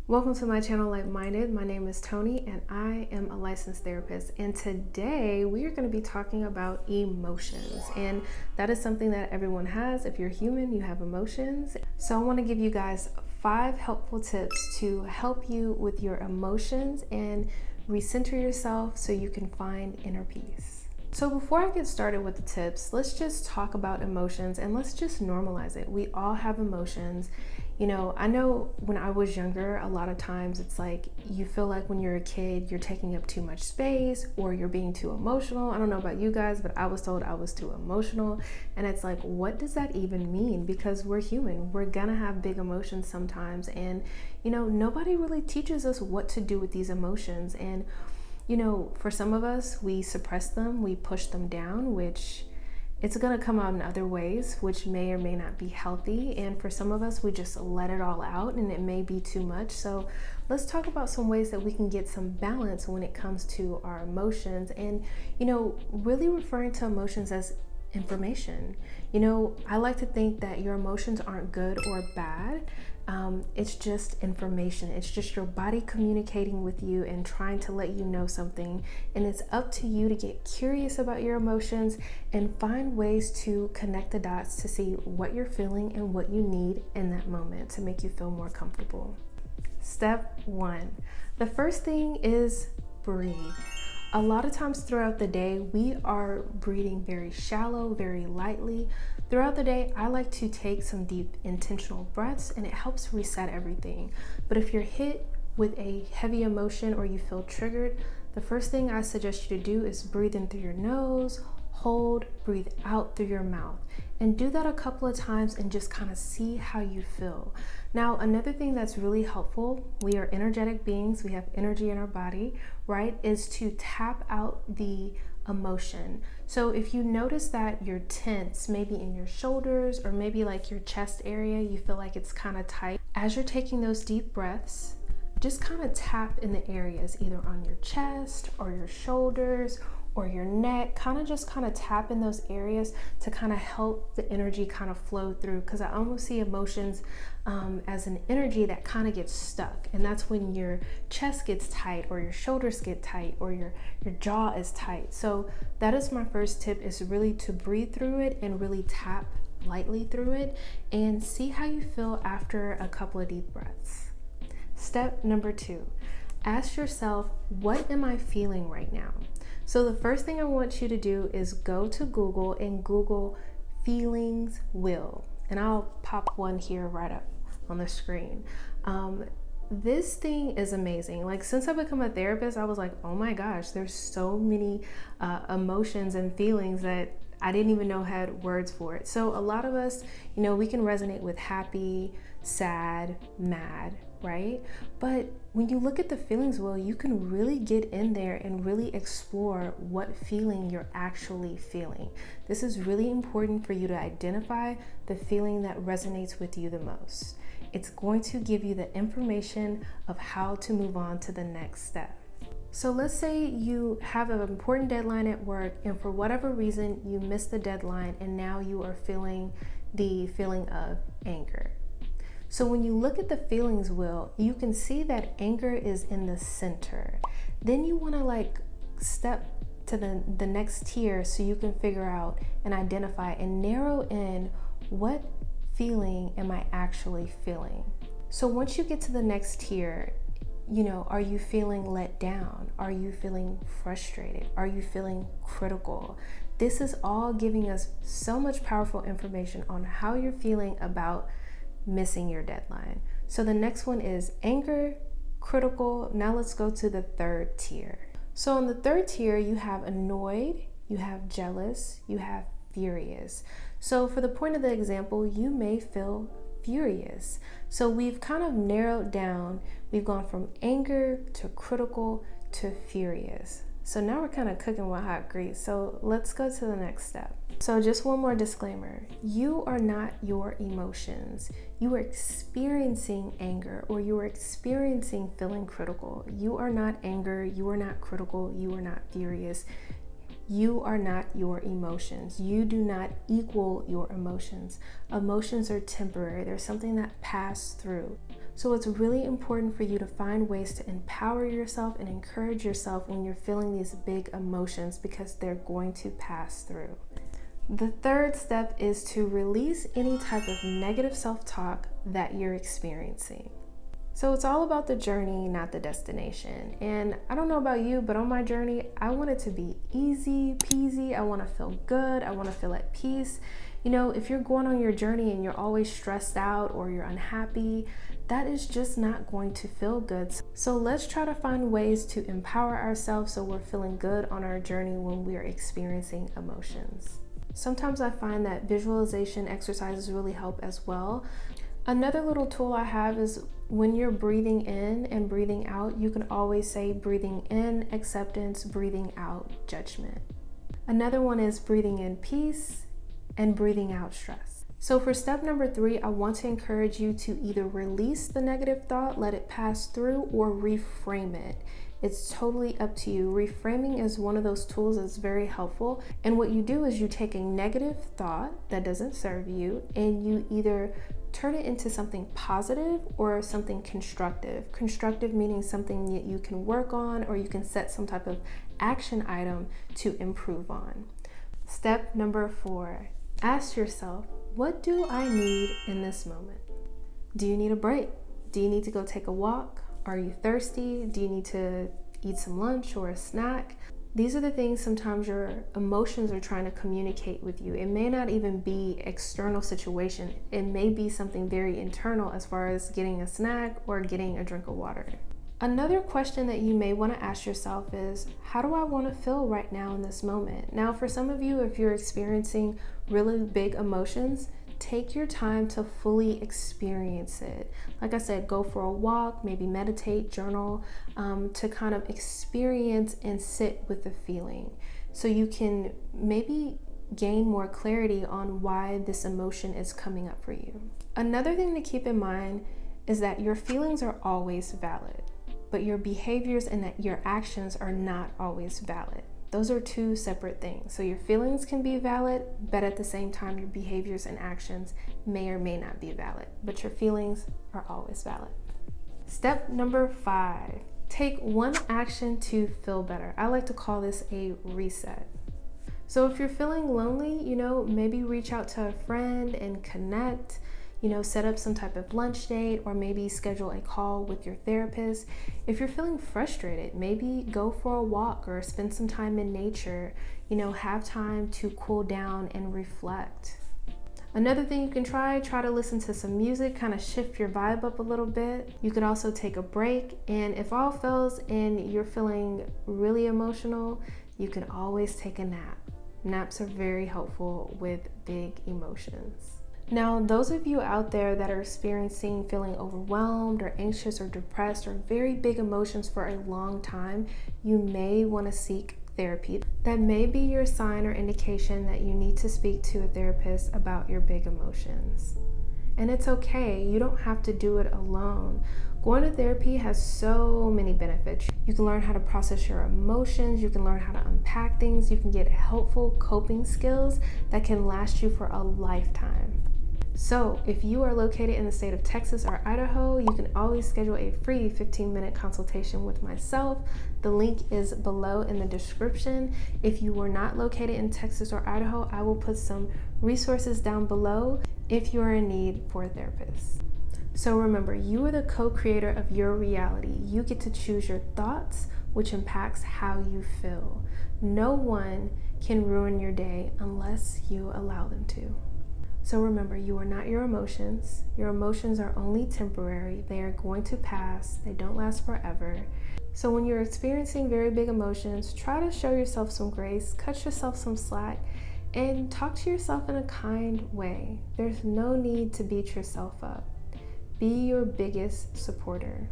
Welcome to my channel, Like Minded. My name is Tony and I am a licensed therapist. And today we are going to be talking about emotions. And that is something that everyone has. If you're human, you have emotions. So I want to give you guys 5 helpful tips to help you with your emotions and recenter yourself so you can find inner peace. So before I get started with the tips, let's just talk about emotions and let's just normalize it. We all have emotions. You know, I know when I was younger, a lot of times it's like you feel like when you're a kid, you're taking up too much space or you're being too emotional. I don't know about you guys, but I was told I was too emotional. And it's like, what does that even mean? Because we're human. We're gonna have big emotions sometimes. And, you know, nobody really teaches us what to do with these emotions. And, you know, for some of us, we suppress them, we push them down, which it's going to come out in other ways, which may or may not be healthy. And for some of us, we just let it all out and it may be too much. So let's talk about some ways that we can get some balance when it comes to our emotions and, you know, really referring to emotions as information. You know, I like to think that your emotions aren't good or bad. It's just information. It's just your body communicating with you and trying to let you know something. And it's up to you to get curious about your emotions and find ways to connect the dots to see what you're feeling and what you need in that moment to make you feel more comfortable. Step 1. The first thing is breathe. A lot of times throughout the day, we are breathing very shallow, very lightly. Throughout the day, I like to take some deep intentional breaths and it helps reset everything. But if you're hit with a heavy emotion or you feel triggered, the first thing I suggest you to do is breathe in through your nose, hold, breathe out through your mouth. And do that a couple of times and just kind of see how you feel. Now, another thing that's really helpful, we are energetic beings, we have energy in our body, right, is to tap out the emotion. So if you notice that you're tense, maybe in your shoulders or maybe like your chest area, you feel like it's kind of tight. As you're taking those deep breaths, just kind of tap in the areas, either on your chest or your shoulders or your neck, kind of tap in those areas to kind of help the energy kind of flow through, because I almost see emotions as an energy that kind of gets stuck, and that's when your chest gets tight or your shoulders get tight or your jaw is tight. So that is my first tip, is really to breathe through it and really tap lightly through it and see how you feel after a couple of deep breaths. Step number 2, ask yourself, what am I feeling right now? So the first thing I want you to do is go to Google and Google feelings wheel. And I'll pop one here right up on the screen. This thing is amazing. Like, since I've become a therapist, I was like, oh my gosh, there's so many emotions and feelings that I didn't even know had words for it. So a lot of us, you know, we can resonate with happy, sad, mad, right? But when you look at the feelings wheel, you can really get in there and really explore what feeling you're actually feeling. This is really important for you to identify the feeling that resonates with you the most. It's going to give you the information of how to move on to the next step. So let's say you have an important deadline at work and for whatever reason you missed the deadline and now you are feeling the feeling of anger. So when you look at the feelings wheel, you can see that anger is in the center. Then you want to like step to the next tier so you can figure out and identify and narrow in what feeling am I actually feeling. So once you get to the next tier, you know, are you feeling let down? Are you feeling frustrated? Are you feeling critical? This is all giving us so much powerful information on how you're feeling about missing your deadline. So the next one is anger, critical. Now let's go to the third tier. So on the third tier, you have annoyed, you have jealous, you have furious. So for the point of the example, you may feel furious. So we've kind of narrowed down, we've gone from anger to critical to furious. So now we're kind of cooking with hot grease. So let's go to the next step. So just one more disclaimer. You are not your emotions. You are experiencing anger or you are experiencing feeling critical. You are not anger. You are not critical. You are not furious. You are not your emotions. You do not equal your emotions. Emotions are temporary. They're something that pass through. So it's really important for you to find ways to empower yourself and encourage yourself when you're feeling these big emotions, because they're going to pass through. The third step is to release any type of negative self-talk that you're experiencing. So it's all about the journey, not the destination. And I don't know about you, but on my journey, I want it to be easy peasy. I want to feel good. I want to feel at peace. You know, if you're going on your journey and you're always stressed out or you're unhappy, that is just not going to feel good. So let's try to find ways to empower ourselves so we're feeling good on our journey when we are experiencing emotions. Sometimes I find that visualization exercises really help as well. Another little tool I have is when you're breathing in and breathing out, you can always say breathing in acceptance, breathing out judgment. Another one is breathing in peace and breathing out stress. So for step number 3, I want to encourage you to either release the negative thought, let it pass through, or reframe it. It's totally up to you. Reframing is one of those tools that's very helpful. And what you do is you take a negative thought that doesn't serve you and you either turn it into something positive or something constructive. Constructive meaning something that you can work on or you can set some type of action item to improve on. Step number 4, ask yourself, what do I need in this moment? Do you need a break? Do you need to go take a walk? Are you thirsty? Do you need to eat some lunch or a snack? These are the things sometimes your emotions are trying to communicate with you. It may not even be external situation. It may be something very internal as far as getting a snack or getting a drink of water. Another question that you may want to ask yourself is, how do I want to feel right now in this moment? Now, for some of you, if you're experiencing really big emotions, take your time to fully experience it. Like I said, go for a walk, maybe meditate, journal, to kind of experience and sit with the feeling. So you can maybe gain more clarity on why this emotion is coming up for you. Another thing to keep in mind is that your feelings are always valid, but your behaviors and that your actions are not always valid. Those are two separate things. So your feelings can be valid, but at the same time, your behaviors and actions may or may not be valid, but your feelings are always valid. Step number 5, take one action to feel better. I like to call this a reset. So if you're feeling lonely, maybe reach out to a friend and connect. Set up some type of lunch date or maybe schedule a call with your therapist. If you're feeling frustrated, maybe go for a walk or spend some time in nature. Have time to cool down and reflect. Another thing you can try to listen to some music, kind of shift your vibe up a little bit. You could also take a break, and if all fails and you're feeling really emotional, you can always take a nap. Naps are very helpful with big emotions. Now, those of you out there that are experiencing feeling overwhelmed or anxious or depressed or very big emotions for a long time, you may want to seek therapy. That may be your sign or indication that you need to speak to a therapist about your big emotions. And it's okay, you don't have to do it alone. Going to therapy has so many benefits. You can learn how to process your emotions, you can learn how to unpack things, you can get helpful coping skills that can last you for a lifetime. So if you are located in the state of Texas or Idaho, you can always schedule a free 15-minute consultation with myself. The link is below in the description. If you were not located in Texas or Idaho, I will put some resources down below if you are in need for a therapist. So remember, you are the co-creator of your reality. You get to choose your thoughts, which impacts how you feel. No one can ruin your day unless you allow them to. So remember, you are not your emotions. Your emotions are only temporary. They are going to pass. They don't last forever. So when you're experiencing very big emotions, try to show yourself some grace, cut yourself some slack, and talk to yourself in a kind way. There's no need to beat yourself up. Be your biggest supporter.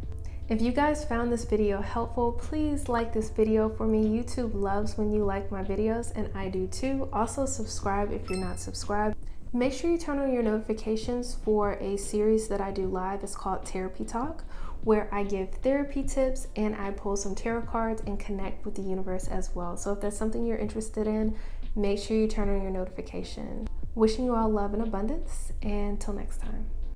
If you guys found this video helpful, please like this video for me. YouTube loves when you like my videos, and I do too. Also subscribe if you're not subscribed. Make sure you turn on your notifications for a series that I do live. It's called Therapy Talk, where I give therapy tips and I pull some tarot cards and connect with the universe as well. So if that's something you're interested in, make sure you turn on your notification. Wishing you all love and abundance, and till next time.